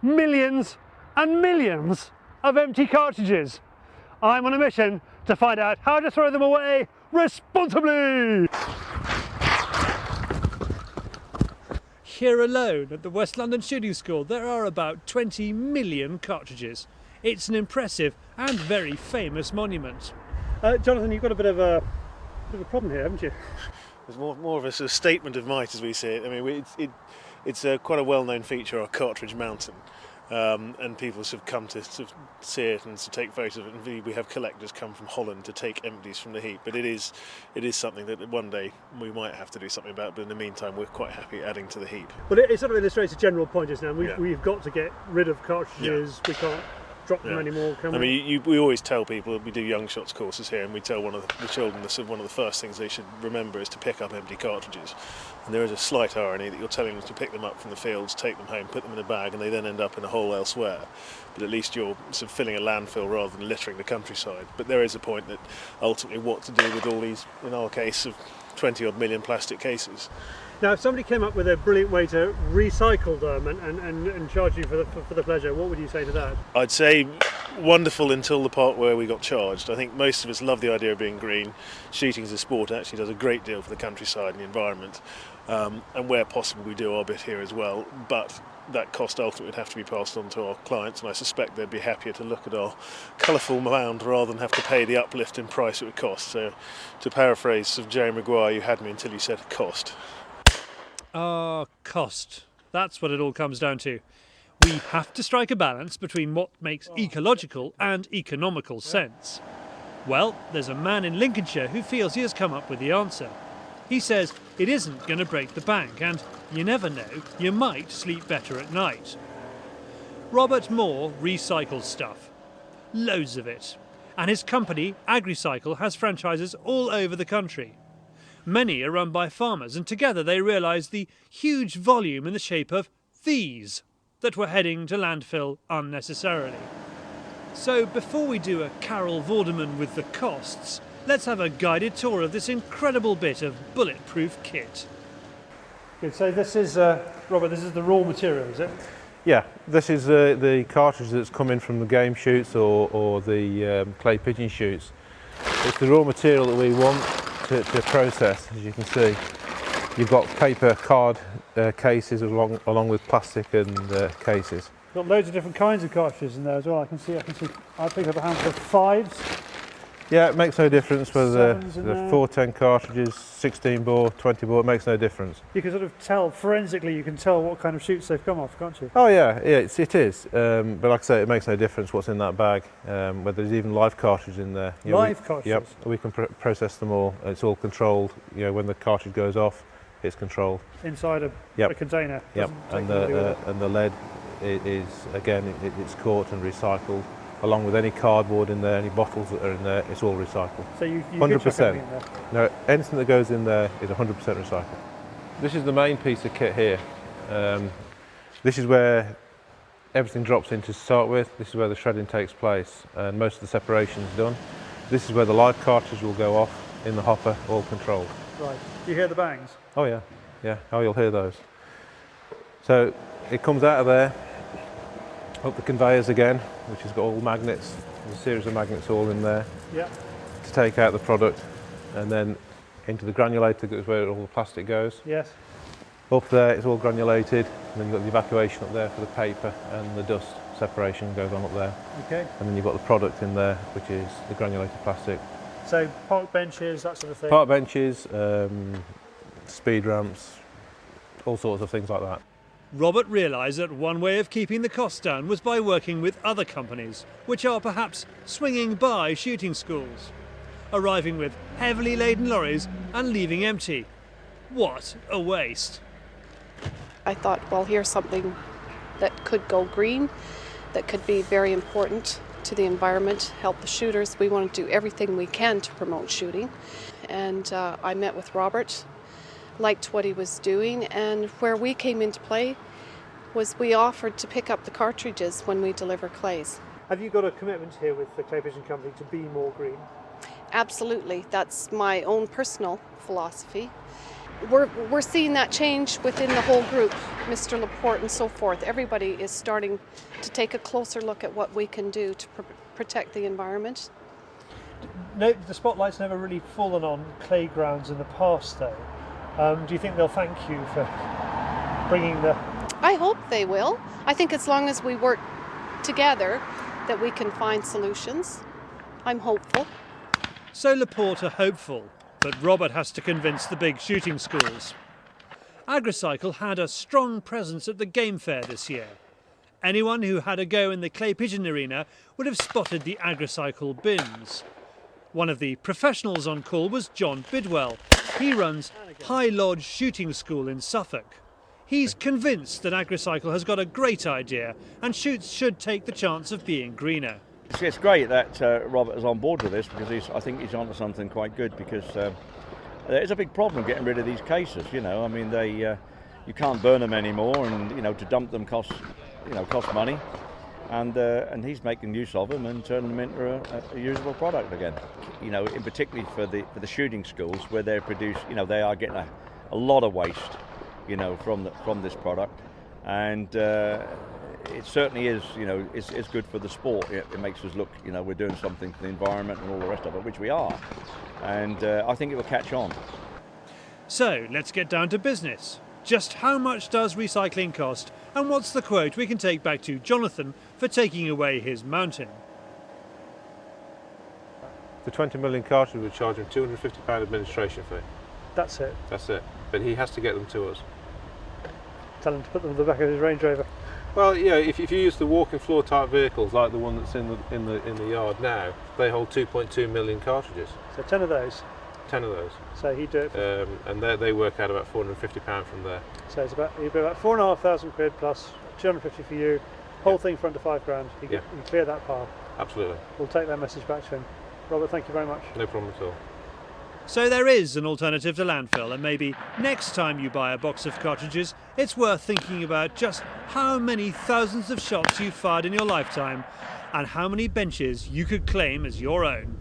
millions and millions of empty cartridges. I'm on a mission to find out how to throw them away responsibly. Here alone at the West London Shooting School there are about 20 million cartridges. It's an impressive and very famous monument. Jonathan, you've got a bit of a problem here, haven't you? It's more of a sort of statement of might as we see it. I mean, it's quite a well-known feature, our cartridge mountain, and people have come to sort of see it and to take photos of it. And we have collectors come from Holland to take empties from the heap. But it is something that one day we might have to do something about. But in the meantime, we're quite happy adding to the heap. Well, it sort of illustrates a general point just now. We've got to get rid of cartridges. Yeah. We can't drop them anymore, can we? I mean, we always tell people, we do young shots courses here, and we tell one of the children that one of the first things they should remember is to pick up empty cartridges. And there is a slight irony that you're telling them to pick them up from the fields, take them home, put them in a bag, and they then end up in a hole elsewhere. But at least you're sort of filling a landfill rather than littering the countryside. But there is a point that ultimately what to do with all these, in our case, of 20 odd million plastic cases. Now, if somebody came up with a brilliant way to recycle them and charge you for the pleasure, what would you say to that? I'd say wonderful until the part where we got charged. I think most of us love the idea of being green. Shooting as a sport actually does a great deal for the countryside and the environment. And where possible we do our bit here as well. But that cost ultimately would have to be passed on to our clients, and I suspect they'd be happier to look at our colourful mound rather than have to pay the uplift in price it would cost. So to paraphrase of Jerry Maguire, you had me until you said cost. Cost. That's what it all comes down to. We have to strike a balance between what makes ecological and economical sense. Well, there's a man in Lincolnshire who feels he has come up with the answer. He says it isn't going to break the bank, and you never know, you might sleep better at night. Robert Moore recycles stuff. Loads of it. And his company, AgriCycle, has franchises all over the country. Many are run by farmers, and together they realise the huge volume in the shape of these that were heading to landfill unnecessarily. So before we do a Carol Vorderman with the costs, let's have a guided tour of this incredible bit of bulletproof kit. Good, so this is, Robert, this is the raw material, is it? Yeah, this is the cartridge that's come in from the game shoots or the clay pigeon shoots. It's the raw material that we want to process, as you can see. You've got paper card cases along with plastic and cases. Got loads of different kinds of cartridges in there as well. I can see. I picked up a handful of 5s. Yeah, it makes no difference whether the 410 cartridges, 16 bore, 20 bore, it makes no difference. You can sort of tell, forensically, you can tell what kind of shoots they've come off, can't you? Oh yeah, it is. But like I say, it makes no difference what's in that bag, whether there's even live cartridges in there. Live cartridges? Yep, we can process them all. It's all controlled. You know, when the cartridge goes off, it's controlled. Inside a container? Yep, and the lead is, again, it's caught and recycled. Along with any cardboard in there, any bottles that are in there, it's all recycled. So you 100%. In there? No, anything that goes in there is 100% recycled. This is the main piece of kit here. This is where everything drops in to start with. This is where the shredding takes place, and most of the separation is done. This is where the live cartridge will go off in the hopper, all controlled. Right. Do you hear the bangs? Oh yeah, yeah. Oh, you'll hear those. So it comes out of there, up the conveyors again, which has got all magnets. There's a series of magnets all in there to take out the product, and then into the granulator, that is where all the plastic goes. Yes. Up there it's all granulated, and then you've got the evacuation up there for the paper, and the dust separation goes on up there. Okay. And then you've got the product in there, which is the granulated plastic. So park benches, that sort of thing? Park benches, speed ramps, all sorts of things like that. Robert realised that one way of keeping the costs down was by working with other companies, which are perhaps swinging by shooting schools, arriving with heavily laden lorries and leaving empty. What a waste. I thought, well, here's something that could go green, that could be very important to the environment, help the shooters. We want to do everything we can to promote shooting. And I met with Robert, liked what he was doing, and where we came into play was we offered to pick up the cartridges when we deliver clays. Have you got a commitment here with the Clay Pigeon Company to be more green? Absolutely. That's my own personal philosophy. we're seeing that change within the whole group, Mr. Laporte and so forth. Everybody is starting to take a closer look at what we can do to protect the environment. No, the spotlight's never really fallen on clay grounds in the past, though. Do you think they'll thank you for bringing the... I hope they will. I think as long as we work together that we can find solutions. I'm hopeful. So Laporte are hopeful, but Robert has to convince the big shooting schools. Agricycle had a strong presence at the game fair this year. Anyone who had a go in the clay pigeon arena would have spotted the Agricycle bins. One of the professionals on call was John Bidwell. He runs High Lodge Shooting School in Suffolk. He's convinced that Agricycle has got a great idea and shoots should take the chance of being greener. It's great that Robert is on board with this, because I think he's onto something quite good, because it's a big problem getting rid of these cases, you know. I mean, you can't burn them anymore, and, you know, to dump them costs money. And he's making use of them and turning them into a usable product again. You know, in particularly for the shooting schools, where they produce, you know, they are getting a lot of waste, you know, from this product, and it certainly is, you know, it's good for the sport. It makes us look, you know, we're doing something for the environment and all the rest of it, which we are, and I think it will catch on. So let's get down to business. Just how much does recycling cost, and what's the quote we can take back to Jonathan for taking away his mountain? The 20 million cartridges, we're charging £250 administration fee. That's it. That's it. But he has to get them to us. Tell him to put them in the back of his Range Rover. Well, yeah, if you use the walking floor type vehicles like the one that's in the yard now, they hold 2.2 million cartridges. So 10 of those. 10 of those. So he'd do it. And they work out about £450 from there. So it's it'd be about £4,500 plus 250 for you. Whole thing for under £5,000. You can clear that pile. Absolutely. We'll take that message back to him. Robert, thank you very much. No problem at all. So there is an alternative to landfill, and maybe next time you buy a box of cartridges, it's worth thinking about just how many thousands of shots you've fired in your lifetime and how many benches you could claim as your own.